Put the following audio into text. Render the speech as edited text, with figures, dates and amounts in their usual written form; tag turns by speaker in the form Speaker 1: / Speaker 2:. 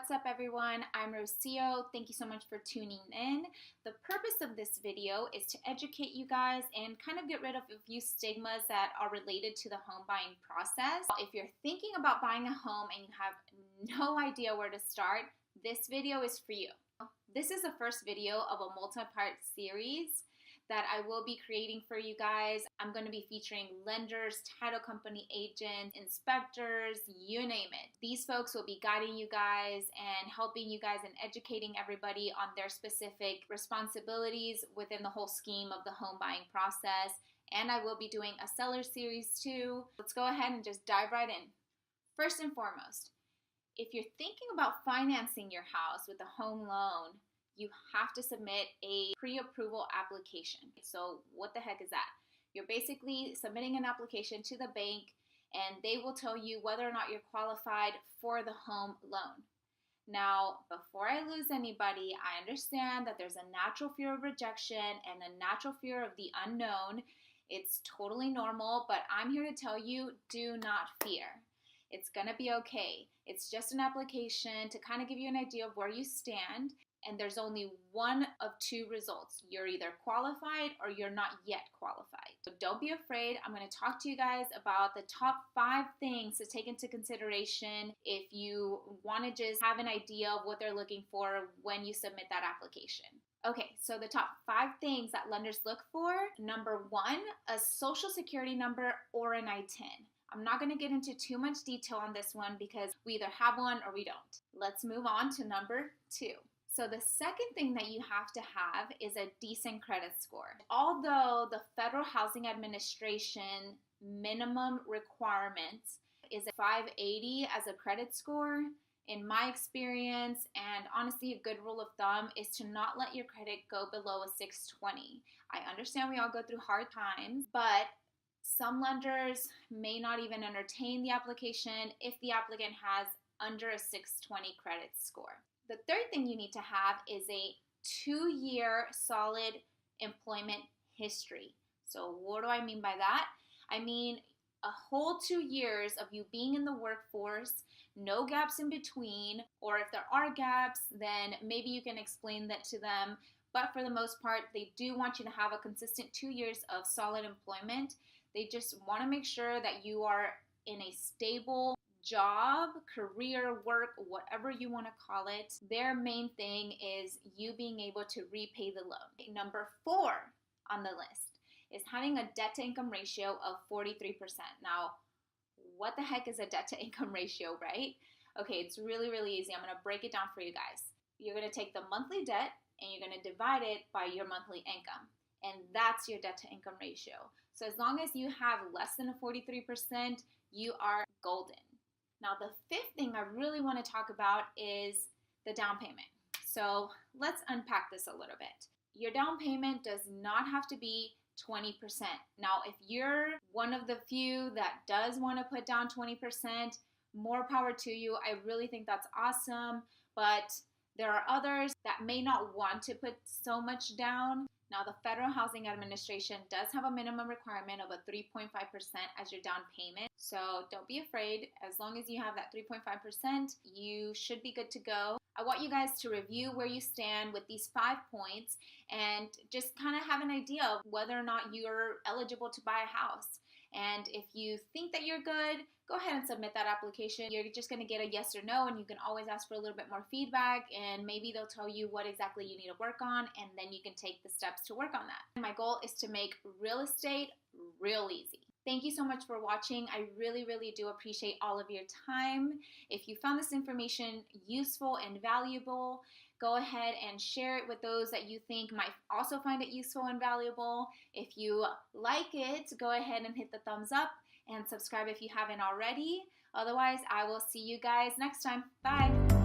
Speaker 1: What's up everyone? I'm Rocio. Thank you so much for tuning in. The purpose of this video is to educate you guys and kind of get rid of a few stigmas that are related to the home buying process. If you're thinking about buying a home and you have no idea where to start, this video is for you. This is the first video of a multi-part series that I will be creating for you guys. I'm going to be featuring lenders, title company agents, inspectors, you name it. These folks will be guiding you guys and helping you guys and educating everybody on their specific responsibilities within the whole scheme of the home buying process. And I will be doing a seller series too. Let's go ahead and just dive right in. First and foremost, if you're thinking about financing your house with a home loan, you have to submit a pre-approval application. So what the heck is that? You're basically submitting an application to the bank and they will tell you whether or not you're qualified for the home loan. Now, before I lose anybody, I understand that there's a natural fear of rejection and a natural fear of the unknown. It's totally normal, but I'm here to tell you, do not fear. It's gonna be okay. It's just an application to kind of give you an idea of where you stand. And there's only one of two results. You're either qualified or you're not yet qualified. So don't be afraid. I'm going to talk to you guys about the top 5 things to take into consideration if you want to just have an idea of what they're looking for when you submit that application. Okay, so the top 5 things that lenders look for. Number 1, a social security number or an I-10. I'm not going to get into too much detail on this one because we either have one or we don't. Let's move on to number 2. So the second thing that you have to have is a decent credit score. Although the Federal Housing Administration minimum requirements is a 580 as a credit score, in my experience, and honestly a good rule of thumb, is to not let your credit go below a 620. I understand we all go through hard times, but some lenders may not even entertain the application if the applicant has under a 620 credit score. The third thing you need to have is a 2-year solid employment history. So what do I mean by that? I mean a whole 2 years of you being in the workforce, no gaps in between, or if there are gaps, then maybe you can explain that to them. But for the most part, they do want you to have a consistent 2 years of solid employment. They just want to make sure that you are in a stable job, career, work, whatever you want to call it. Their main thing is you being able to repay the loan. Number 4 on the list is having a debt to income ratio of 43%. Now, what the heck is a debt to income ratio, right? Okay, it's really, really easy. I'm going to break it down for you guys. You're going to take the monthly debt and you're going to divide it by your monthly income. And that's your debt to income ratio. So as long as you have less than a 43%, you are golden. Now, the 5th thing I really want to talk about is the down payment. So let's unpack this a little bit. Your down payment does not have to be 20%. Now, if you're one of the few that does want to put down 20%, more power to you. I really think that's awesome. But there are others that may not want to put so much down. Now, the Federal Housing Administration does have a minimum requirement of a 3.5% as your down payment. So don't be afraid. As long as you have that 3.5%, you should be good to go. I want you guys to review where you stand with these 5 points and just kind of have an idea of whether or not you're eligible to buy a house. And if you think that you're good, go ahead and submit that application. You're just going to get a yes or no, and you can always ask for a little bit more feedback, and maybe they'll tell you what exactly you need to work on, and then you can take the steps to work on that. My goal is to make real estate real easy. Thank you so much for watching. I really, really do appreciate all of your time. If you found this information useful and valuable, go ahead and share it with those that you think might also find it useful and valuable. If you like it, go ahead and hit the thumbs up and subscribe if you haven't already. Otherwise, I will see you guys next time. Bye.